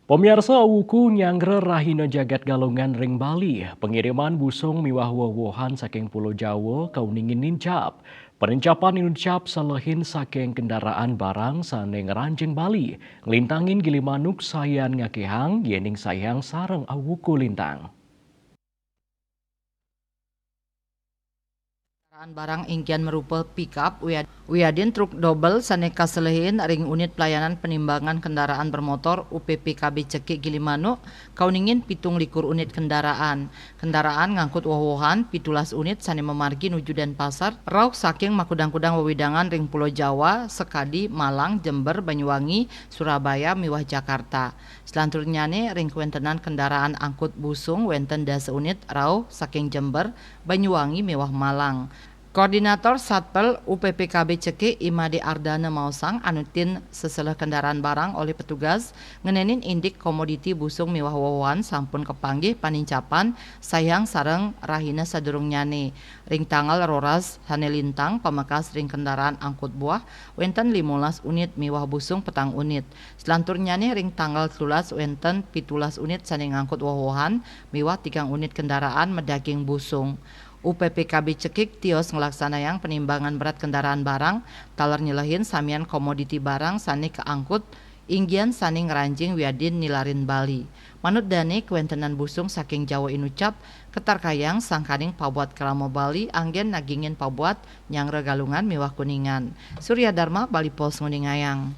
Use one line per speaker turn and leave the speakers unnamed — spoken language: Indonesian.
Pemirsa wuku nyangre rahina jagat galungan ring Bali. Pengiriman busung miwah wowohan saking Pulau Jawa kauningin nincap. Perencapan nincap salehin saking kendaraan barang saneng ranjeng Bali. Ngelintangin gilimanuk sayan ngakehang yening sayang sareng awuku lintang.
Kendaraan barang ingkian merupa pickup Wiadin truk double saneka selehin ring unit pelayanan penimbangan kendaraan bermotor UPPKB Cekik Gilimanuk kauningin 17 unit kendaraan ngangkut wowohan 17 unit sane memargi nuju Denpasar rauk saking makudang-kudang wewidangan ring Pulau Jawa Sekadi Malang Jember Banyuwangi Surabaya miwah Jakarta. Selanjutnya ring kuentenan kendaraan angkut busung wenten 10 unit rauk saking Jember Banyuwangi miwah Malang. Koordinator Satpel UPPKB Ceki Imade Ardana Mausang anutin seselah kendaraan barang oleh petugas ngenenin indik komoditi busung miwah wawan sampun kepanggih panincapan sayang sareng rahina sadurung nyane ring tanggal roras hanelintang pamakas ring kendaraan angkut buah wenten 15 unit miwah busung petang unit selantur nyane ring tanggal 13 wenten 17 unit sane ngangkut wawohan miwah 3 unit kendaraan medaging busung. UPPKB Cekik tios ngelaksana penimbangan berat kendaraan barang, talar nyelehin samian komoditi barang sani keangkut, inggian sani ngeranjing wiadin nilarin Bali. Manut dane kuentenan busung saking Jawa Inucap, ketar kayang sangkaning pabuat kelamo Bali, anggen nagingin pabuat nyang regalungan miwah kuningan. Surya Dharma Bali Pos Nguningayang.